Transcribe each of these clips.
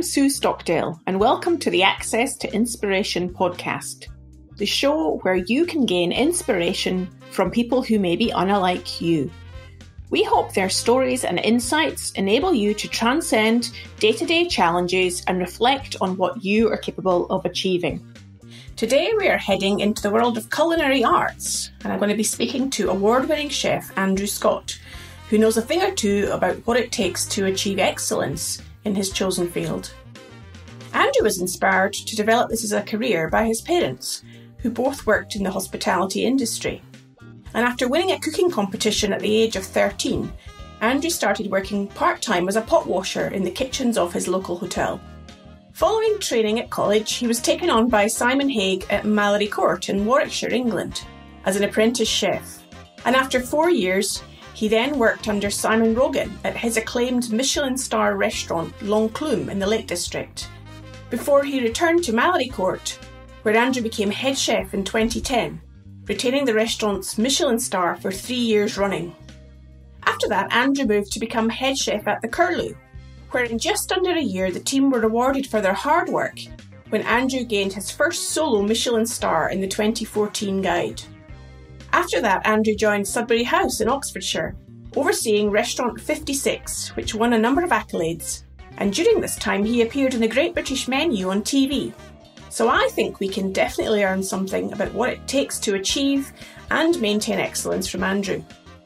I'm Sue Stockdale, and welcome to the Access to Inspiration podcast, the show where you can gain inspiration from people who may be unlike you. We hope their stories and insights enable you to transcend day-to-day challenges and reflect on what you are capable of achieving. Today we are heading into the world of culinary arts, and I'm going to be speaking to award-winning chef Andrew Scott, who knows a thing or two about what it takes to achieve excellence in his chosen field. Andrew was inspired to develop this as a career by his parents, who both worked in the hospitality industry. And after winning a cooking competition at the age of 13, Andrew started working part-time as a pot washer in the kitchens of his local hotel. Following training at college, he was taken on by Simon Haigh at Mallory Court in Warwickshire, England, as an apprentice chef. And after 4 years, he then worked under Simon Rogan at his acclaimed Michelin star restaurant L'Enclume in the Lake District, before he returned to Mallory Court, where Andrew became head chef in 2010, retaining the restaurant's Michelin star for 3 years running. After that, Andrew moved to become head chef at the Curlew, where in just under a year the team were rewarded for their hard work when Andrew gained his first solo Michelin star in the 2014 guide. After that, Andrew joined Sudbury House in Oxfordshire, overseeing Restaurant 56, which won a number of accolades, and during this time he appeared in the Great British Menu on TV. So I think we can definitely learn something about what it takes to achieve and maintain excellence from Andrew.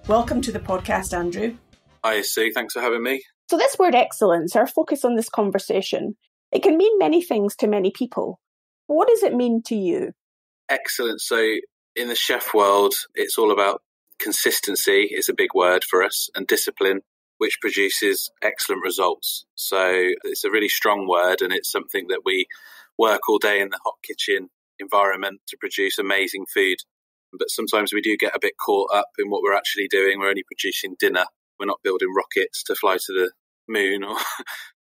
Welcome to the podcast, Andrew. Hi Sue, thanks for having me. So this word excellence, our focus on this conversation, it can mean many things to many people. What does it mean to you? Excellence. So in the chef world, it's all about consistency is a big word for us, and discipline, which produces excellent results. So it's a really strong word, and it's something that we work all day in the hot kitchen environment to produce amazing food. But sometimes we do get a bit caught up in what we're actually doing. We're only producing dinner. We're not building rockets to fly to the moon. Or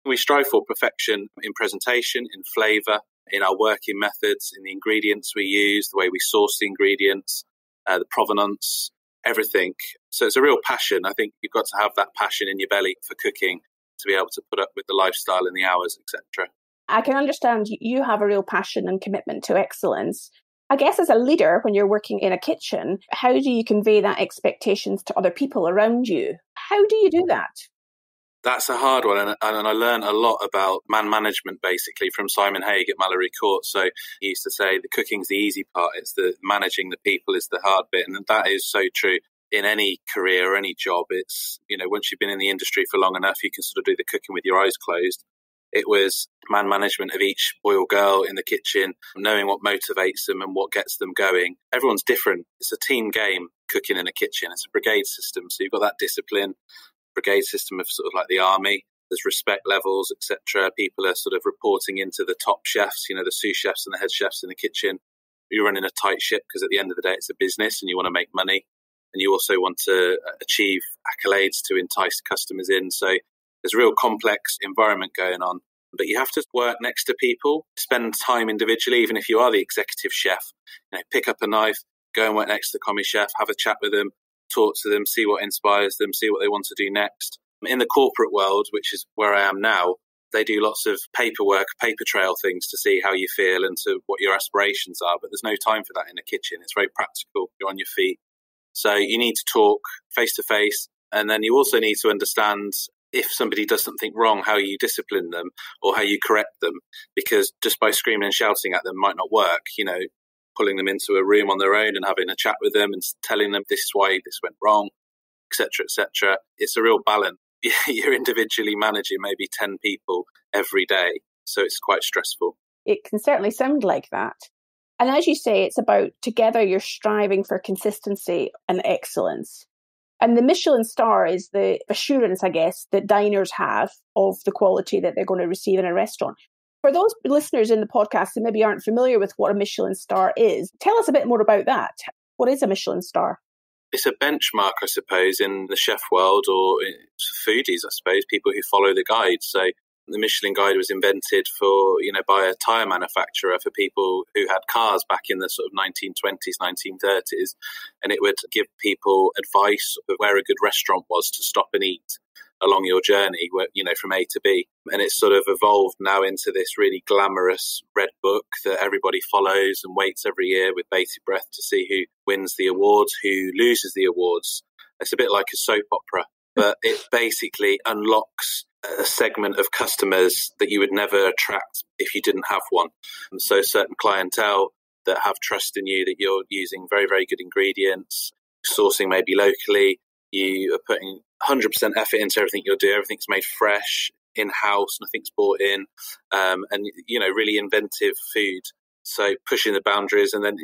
we strive for perfection in presentation, in flavour, in our working methods, in the ingredients we use, the way we source the ingredients, the provenance, everything. So it's a real passion. I think you've got to have that passion in your belly for cooking to be able to put up with the lifestyle and the hours, etc. I can understand you have a real passion and commitment to excellence. I guess as a leader, when you're working in a kitchen, how do you convey that expectations to other people around you? How do you do that? That's a hard one, and I learned a lot about man management, basically, from Simon Haigh at Mallory Court. So he used to say the cooking's the easy part, it's the managing the people is the hard bit, and that is so true. In any career or any job, it's, once you've been in the industry for long enough, you can sort of do the cooking with your eyes closed. It was man management of each boy or girl in the kitchen, knowing what motivates them and what gets them going. Everyone's different. It's a team game, cooking in a kitchen. It's a brigade system, so you've got that discipline. Brigade system of sort of like the army. There's respect levels, etc. People are sort of reporting into the top chefs, the sous chefs and the head chefs in the kitchen. You're running a tight ship because at the end of the day, it's a business and you want to make money. And you also want to achieve accolades to entice customers in. So there's a real complex environment going on. But you have to work next to people, spend time individually, even if you are the executive chef. Pick up a knife, go and work next to the commis chef, have a chat with them, talk to them, see what inspires them, see what they want to do next. In the corporate world, which is where I am now, they do lots of paperwork, paper trail things to see how you feel and to what your aspirations are. But there's no time for that in the kitchen. It's very practical. You're on your feet. So you need to talk face to face. And then you also need to understand if somebody does something wrong, how you discipline them or how you correct them. Because just by screaming and shouting at them might not work, pulling them into a room on their own and having a chat with them and telling them this is why this went wrong, etc., etc. It's a real balance. You're individually managing maybe 10 people every day, so it's quite stressful. It can certainly sound like that. And as you say, it's about together you're striving for consistency and excellence. And the Michelin star is the assurance, I guess, that diners have of the quality that they're going to receive in a restaurant. For those listeners in the podcast who maybe aren't familiar with what a Michelin star is, tell us a bit more about that. What is a Michelin star? It's a benchmark, I suppose, in the chef world or foodies, I suppose, people who follow the guide. So the Michelin guide was invented by a tyre manufacturer for people who had cars back in the sort of 1920s, 1930s. And it would give people advice of where a good restaurant was to stop and eat. along your journey, from A to B. And it's sort of evolved now into this really glamorous red book that everybody follows and waits every year with bated breath to see who wins the awards, who loses the awards. It's a bit like a soap opera, but it basically unlocks a segment of customers that you would never attract if you didn't have one. And so certain clientele that have trust in you, that you're using very, very good ingredients, sourcing maybe locally, you are putting 100% effort into everything you'll do. Everything's made fresh, in-house, nothing's bought in, and, really inventive food. So pushing the boundaries. And then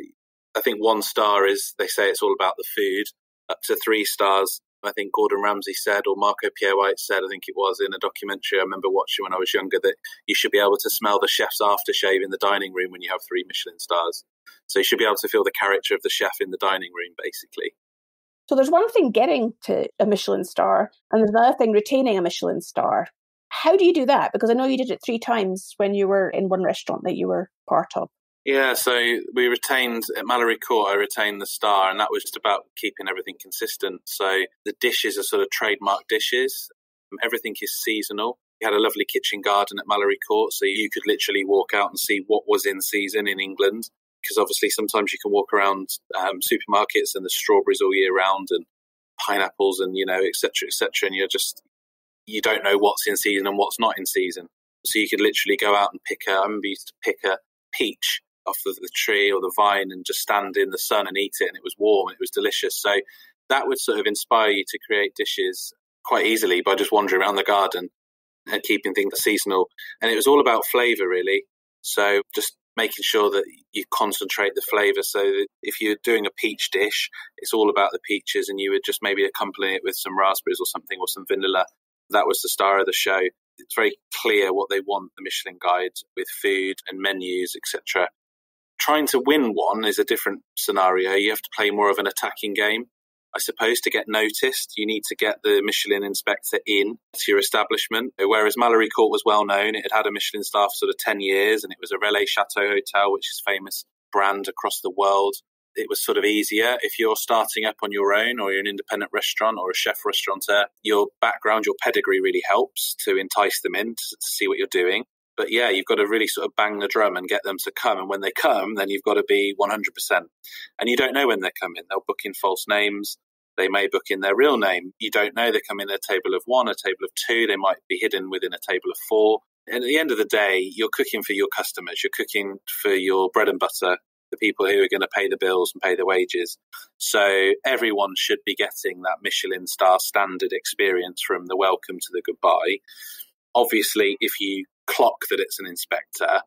I think 1 star is, they say it's all about the food. Up to 3 stars, I think Gordon Ramsay said, or Marco Pierre White said, I think it was in a documentary I remember watching when I was younger, that you should be able to smell the chef's aftershave in the dining room when you have 3 Michelin stars. So you should be able to feel the character of the chef in the dining room, basically. So there's one thing getting to a Michelin star, and there's another thing retaining a Michelin star. How do you do that? Because I know you did it 3 times when you were in one restaurant that you were part of. Yeah, so we retained, at Mallory Court, I retained the star, and that was just about keeping everything consistent. So the dishes are sort of trademark dishes. Everything is seasonal. We had a lovely kitchen garden at Mallory Court, so you could literally walk out and see what was in season in England. Because obviously sometimes you can walk around supermarkets and there's strawberries all year round and pineapples and, et cetera, and you don't know what's in season and what's not in season. So you could literally go out and I remember used to pick a peach off of the tree or the vine and just stand in the sun and eat it, and it was warm and it was delicious. So that would sort of inspire you to create dishes quite easily by just wandering around the garden and keeping things seasonal. And it was all about flavour, really. So just making sure that you concentrate the flavour, so that if you're doing a peach dish, it's all about the peaches, and you would just maybe accompany it with some raspberries or something, or some vanilla. That was the star of the show. It's very clear what they want, the Michelin Guide, with food and menus, etc. Trying to win one is a different scenario. You have to play more of an attacking game. I suppose to get noticed, you need to get the Michelin inspector in to your establishment. Whereas Mallory Court was well known, it had a Michelin star for sort of 10 years, and it was a Relais Chateau hotel, which is a famous brand across the world. It was sort of easier. If you're starting up on your own, or you're an independent restaurant or a chef restaurateur, your background, your pedigree really helps to entice them in to see what you're doing. But yeah, you've got to really sort of bang the drum and get them to come. And when they come, then you've got to be 100%. And you don't know when they're coming. They'll book in false names. They may book in their real name. You don't know. They come in a table of 1, a table of 2. They might be hidden within a table of 4. And at the end of the day, you're cooking for your customers. You're cooking for your bread and butter, the people who are going to pay the bills and pay the wages. So everyone should be getting that Michelin star standard experience, from the welcome to the goodbye. Obviously, if you clock that it's an inspector,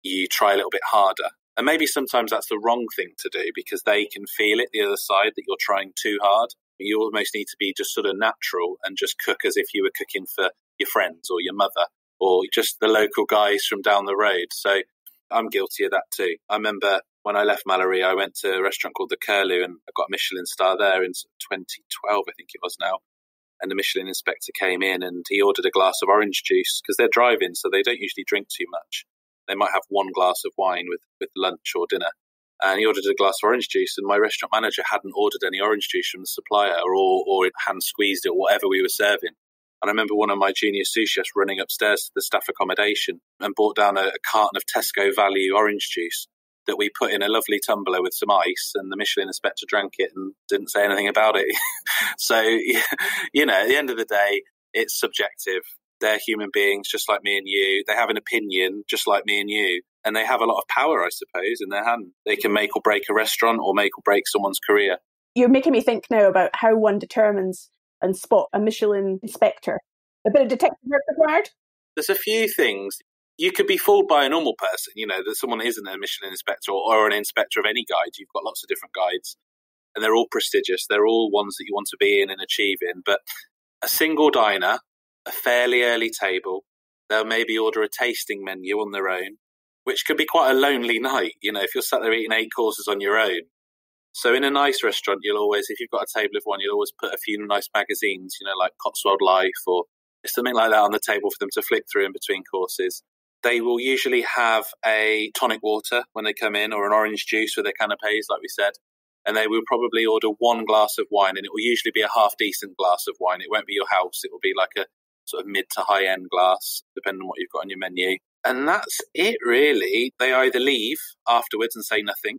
you try a little bit harder. And maybe sometimes that's the wrong thing to do, because they can feel it, the other side, that you're trying too hard. You almost need to be just sort of natural and just cook as if you were cooking for your friends or your mother or just the local guys from down the road. So I'm guilty of that too. I remember when I left Mallory, I went to a restaurant called the Curlew, and I got a Michelin star there in 2012, I think it was now. And the Michelin inspector came in and he ordered a glass of orange juice, because they're drive-in, so they don't usually drink too much. They might have 1 glass of wine with lunch or dinner. And he ordered a glass of orange juice, and my restaurant manager hadn't ordered any orange juice from the supplier, or hand squeezed it, or whatever we were serving. And I remember one of my junior sous chefs running upstairs to the staff accommodation and brought down a carton of Tesco value orange juice that we put in a lovely tumbler with some ice, and the Michelin inspector drank it and didn't say anything about it. So, at the end of the day, it's subjective. They're human beings just like me and you. They have an opinion just like me and you. And they have a lot of power, I suppose, in their hand. They can make or break a restaurant, or make or break someone's career. You're making me think now about how one determines and spot a Michelin inspector. A bit of detective work required? There's a few things. You could be fooled by a normal person, that someone isn't a Michelin inspector or an inspector of any guide. You've got lots of different guides, and they're all prestigious. They're all ones that you want to be in and achieve in. But a single diner, a fairly early table, they'll maybe order a tasting menu on their own, which could be quite a lonely night, if you're sat there eating 8 courses on your own. So in a nice restaurant, you'll always, if you've got a table of 1, you'll always put a few nice magazines, like Cotswold Life or something like that on the table for them to flick through in between courses. They will usually have a tonic water when they come in, or an orange juice with their canapes, like we said. and they will probably order one glass of wine, and it will usually be a half-decent glass of wine. It won't be your house. It will be like a sort of mid to high-end glass, depending on what you've got on your menu. And that's it, really. They either leave afterwards and say nothing,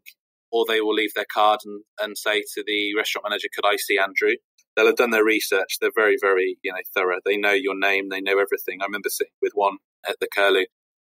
or they will leave their card and say to the restaurant manager, could I see Andrew? They'll have done their research. They're very, very thorough. They know your name. They know everything. I remember sitting with one at the Curlew,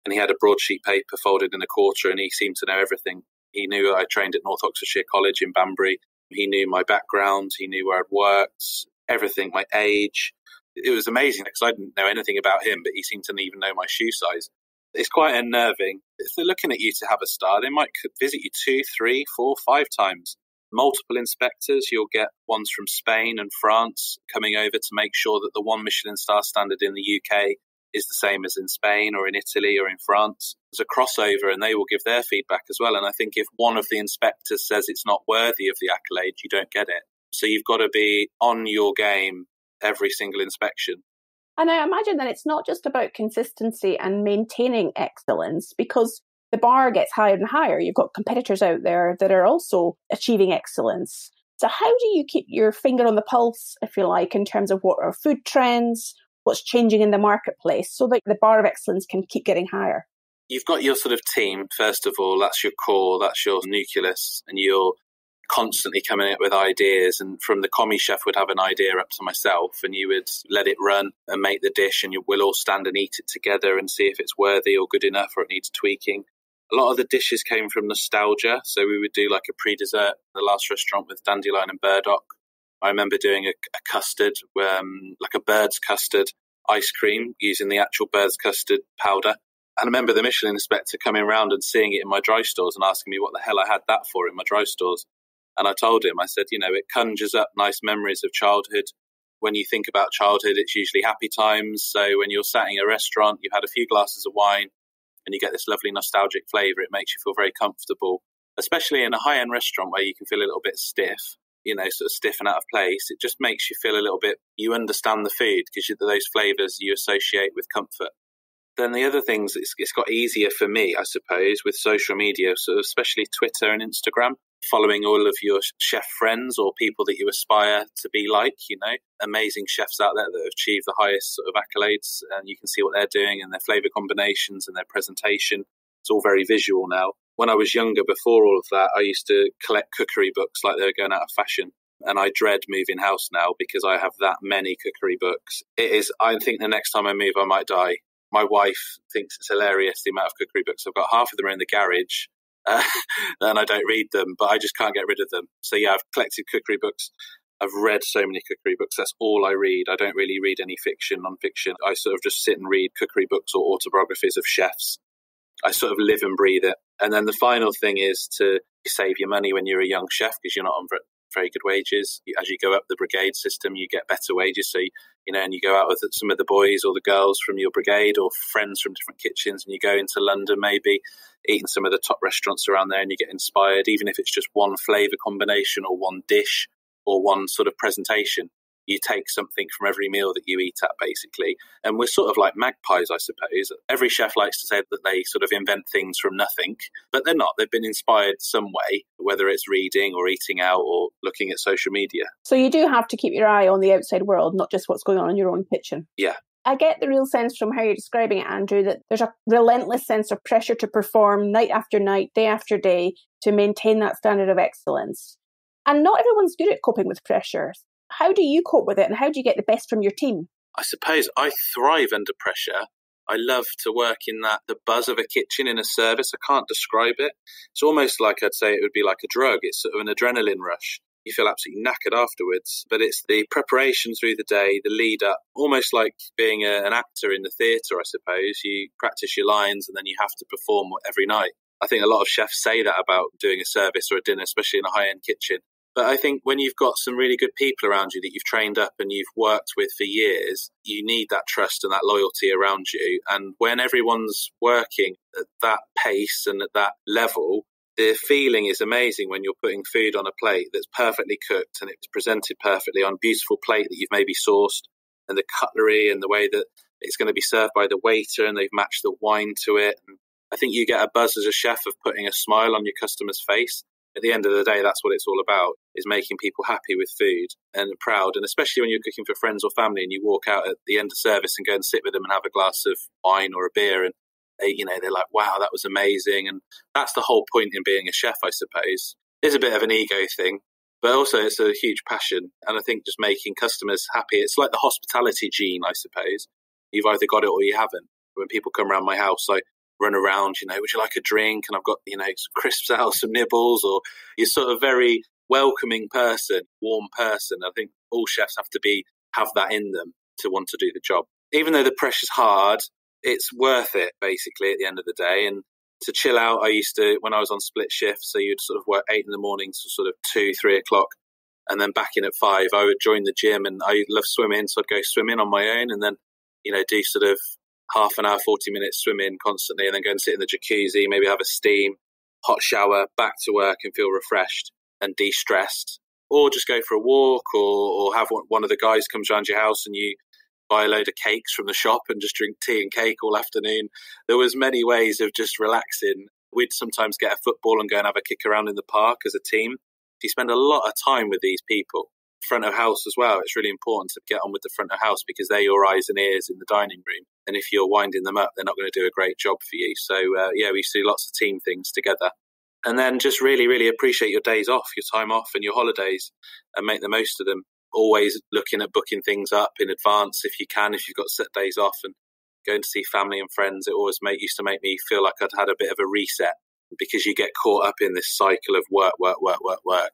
and he had a broadsheet paper folded in a quarter, and he seemed to know everything. He knew I trained at North Oxfordshire College in Banbury. He knew my background. He knew where I'd worked, everything, my age. It was amazing because I didn't know anything about him, but he seemed to even know my shoe size. It's quite unnerving. If they're looking at you to have a star, they might visit you 2, 3, 4, 5 times. Multiple inspectors. You'll get ones from Spain and France coming over to make sure that the one Michelin star standard in the UK is the same as in Spain or in Italy or in France. There's a crossover, and they will give their feedback as well. And I think if one of the inspectors says it's not worthy of the accolade, you don't get it. So you've got to be on your game every single inspection. And I imagine that it's not just about consistency and maintaining excellence, because the bar gets higher and higher. You've got competitors out there that are also achieving excellence. So how do you keep your finger on the pulse, if you like, in terms of what are food trends, what's changing in the marketplace, so that the bar of excellence can keep getting higher? You've got your sort of team, first of all. That's your core, that's your nucleus, and you're constantly coming up with ideas. And from the commie chef would have an idea up to myself, and you would let it run and make the dish, and we'll all stand and eat it together and see if it's worthy or good enough or it needs tweaking. A lot of the dishes came from nostalgia. So we would do like a pre-dessert, the last restaurant with dandelion and burdock. I remember doing a custard, like a bird's custard ice cream using the actual bird's custard powder. And I remember the Michelin inspector coming around and seeing it in my dry stores and asking me what the hell I had that for in my dry stores. And I told him, I said, it conjures up nice memories of childhood. When you think about childhood, it's usually happy times. So when you're sat in a restaurant, you've had a few glasses of wine and you get this lovely nostalgic flavour, it makes you feel very comfortable, especially in a high-end restaurant where you can feel a little bit stiff, sort of stiff and out of place. It just makes you feel a little bit, you understand the food because those flavours you associate with comfort. Then the other things, it's got easier for me, I suppose, with social media, so especially Twitter and Instagram, following all of your chef friends or people that you aspire to be like, amazing chefs out there that have achieved the highest sort of accolades, and you can see what they're doing and their flavour combinations and their presentation. It's all very visual now. When I was younger, before all of that, I used to collect cookery books like they were going out of fashion. And I dread moving house now because I have that many cookery books. I think the next time I move, I might die. My wife thinks it's hilarious, the amount of cookery books. I've got half of them in the garage, and I don't read them, but I just can't get rid of them. So yeah, I've collected cookery books. I've read so many cookery books. That's all I read. I don't really read any fiction, non-fiction. I sort of just sit and read cookery books or autobiographies of chefs. I sort of live and breathe it. And then the final thing is to save your money when you're a young chef because you're not on very good wages. As you go up the brigade system, you get better wages. So, and you go out with some of the boys or the girls from your brigade or friends from different kitchens, and you go into London maybe, eating some of the top restaurants around there, and you get inspired, even if it's just one flavour combination or one dish or one sort of presentation. You take something from every meal that you eat at, basically. And we're sort of like magpies, I suppose. Every chef likes to say that they sort of invent things from nothing, but they're not. They've been inspired some way, whether it's reading or eating out or looking at social media. So you do have to keep your eye on the outside world, not just what's going on in your own kitchen. Yeah. I get the real sense from how you're describing it, Andrew, that there's a relentless sense of pressure to perform night after night, day after day, to maintain that standard of excellence. And not everyone's good at coping with pressure. How do you cope with it, and how do you get the best from your team? I suppose I thrive under pressure. I love to work in the buzz of a kitchen in a service. I can't describe it. It's almost like I'd say it would be like a drug. It's sort of an adrenaline rush. You feel absolutely knackered afterwards, but it's the preparation through the day, the lead up, almost like being an actor in the theatre, I suppose. You practice your lines and then you have to perform every night. I think a lot of chefs say that about doing a service or a dinner, especially in a high-end kitchen. But I think when you've got some really good people around you that you've trained up and you've worked with for years, you need that trust and that loyalty around you. And when everyone's working at that pace and at that level, the feeling is amazing when you're putting food on a plate that's perfectly cooked and it's presented perfectly on a beautiful plate that you've maybe sourced, and the cutlery and the way that it's going to be served by the waiter and they've matched the wine to it. And I think you get a buzz as a chef of putting a smile on your customer's face. At the end of the day, that's what it's all about, is making people happy with food and proud. And especially when you're cooking for friends or family and you walk out at the end of service and go and sit with them and have a glass of wine or a beer, and they're like, wow, that was amazing. And that's the whole point in being a chef, I suppose. It's a bit of an ego thing, but also it's a huge passion. And I think just making customers happy, it's like the hospitality gene, I suppose. You've either got it or you haven't. When people come around my house, I run around, would you like a drink? And I've got, some crisps out, some nibbles, or you're sort of very welcoming person, warm person. I think all chefs have to have that in them to want to do the job. Even though the pressure's hard, it's worth it, basically, at the end of the day. And to chill out, I used to, when I was on split shift, so you'd sort of work 8 in the morning to sort of 2, 3 o'clock, and then back in at 5, I would join the gym, and I love swimming, so I'd go swimming on my own, and then, do sort of half an hour, 40 minutes swimming constantly, and then go and sit in the jacuzzi, maybe have a steam, hot shower, back to work and feel refreshed and de-stressed. Or just go for a walk, or have one of the guys comes around your house and you buy a load of cakes from the shop and just drink tea and cake all afternoon. There was many ways of just relaxing. We'd sometimes get a football and go and have a kick around in the park as a team. You spend a lot of time with these people. Front of house as well. It's really important to get on with the front of house because they're your eyes and ears in the dining room. And if you're winding them up, they're not going to do a great job for you. So, we used to do lots of team things together. And then just really, really appreciate your days off, your time off and your holidays, and make the most of them. Always looking at booking things up in advance if you can, if you've got set days off, and going to see family and friends. It always used to make me feel like I'd had a bit of a reset, because you get caught up in this cycle of work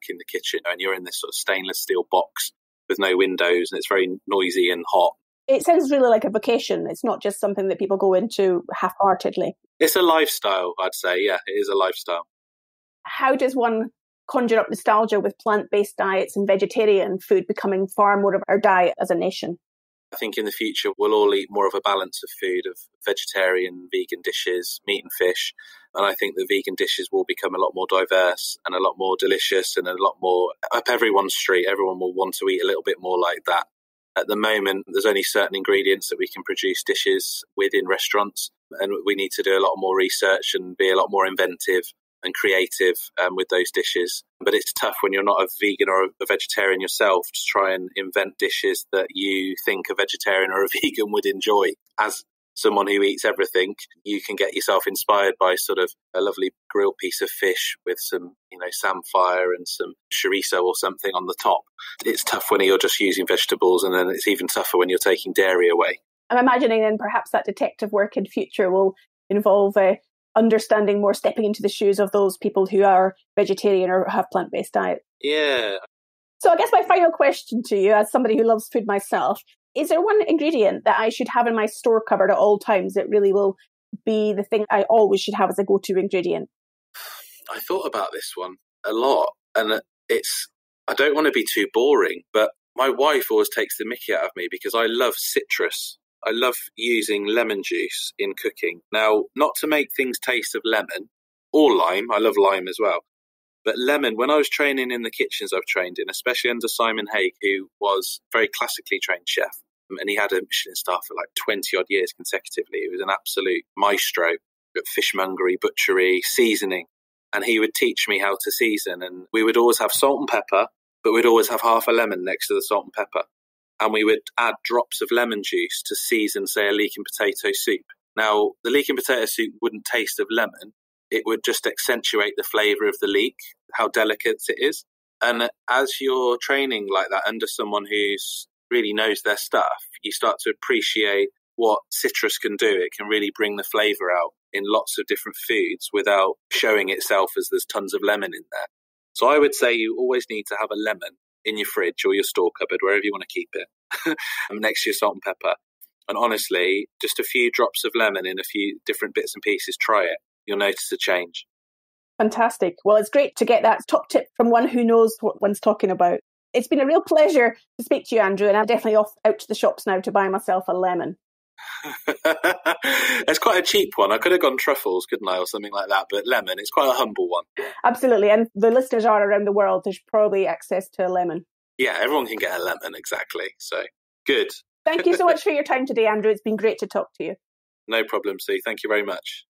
in the kitchen, and you're in this sort of stainless steel box with no windows, and it's very noisy and hot. It sounds really like a vocation. It's not just something that people go into half-heartedly. It's a lifestyle, I'd say. Yeah, it is a lifestyle. How does one conjure up nostalgia with plant-based diets and vegetarian food becoming far more of our diet as a nation? I think in the future we'll all eat more of a balance of food, of vegetarian, vegan dishes, meat and fish. And I think the vegan dishes will become a lot more diverse and a lot more delicious and a lot more up everyone's street. Everyone will want to eat a little bit more like that. At the moment, there's only certain ingredients that we can produce dishes with in restaurants. And we need to do a lot more research and be a lot more inventive and creative with those dishes. But it's tough when you're not a vegan or a vegetarian yourself to try and invent dishes that you think a vegetarian or a vegan would enjoy. As someone who eats everything, you can get yourself inspired by sort of a lovely grilled piece of fish with some, samphire and some chorizo or something on the top. It's tough when you're just using vegetables, and then it's even tougher when you're taking dairy away. I'm imagining then perhaps that detective work in future will involve understanding more, stepping into the shoes of those people who are vegetarian or have plant-based diet. Yeah. So I guess my final question to you, as somebody who loves food myself, is there one ingredient that I should have in my store cupboard at all times that really will be the thing I always should have as a go-to ingredient? I thought about this one a lot, and I don't want to be too boring, but my wife always takes the mickey out of me because I love citrus. I love using lemon juice in cooking. Now, not to make things taste of lemon or lime, I love lime as well, but lemon, when I was training in the kitchens I've trained in, especially under Simon Haigh, who was a very classically trained chef, and he had a Michelin star for like 20 odd years consecutively. He was an absolute maestro at fishmongery, butchery, seasoning, and he would teach me how to season. And we would always have salt and pepper, but we'd always have half a lemon next to the salt and pepper. And we would add drops of lemon juice to season, say, a leek and potato soup. Now, the leek and potato soup wouldn't taste of lemon. It would just accentuate the flavour of the leek, how delicate it is. And as you're training like that under someone who's really knows their stuff, you start to appreciate what citrus can do. It can really bring the flavour out in lots of different foods without showing itself as there's tons of lemon in there. So I would say you always need to have a lemon in your fridge or your store cupboard, wherever you want to keep it, next to your salt and pepper. And honestly, just a few drops of lemon in a few different bits and pieces, try it. You'll notice a change. Fantastic. Well, it's great to get that top tip from one who knows what one's talking about. It's been a real pleasure to speak to you, Andrew, and I'm definitely off out to the shops now to buy myself a lemon. It's quite a cheap one. I could have gone truffles, couldn't I, or something like that, but lemon, it's quite a humble one. Absolutely, and the listeners are around the world. There's probably access to a lemon. Yeah, everyone can get a lemon, exactly. So, good. Thank you so much for your time today, Andrew. It's been great to talk to you. No problem, Sue. Thank you very much.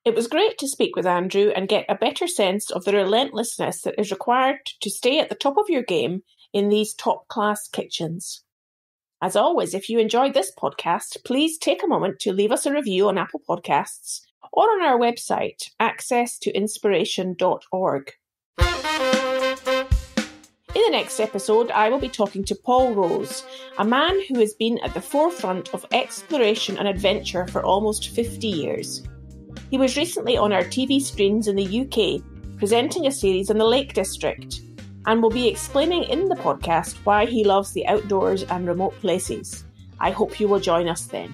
It was great to speak with Andrew and get a better sense of the relentlessness that is required to stay at the top of your game in these top-class kitchens. As always, if you enjoyed this podcast, please take a moment to leave us a review on Apple Podcasts or on our website, accesstoinspiration.org. In the next episode, I will be talking to Paul Rose, a man who has been at the forefront of exploration and adventure for almost 50 years. He was recently on our TV screens in the UK, presenting a series on the Lake District, and will be explaining in the podcast why he loves the outdoors and remote places. I hope you will join us then.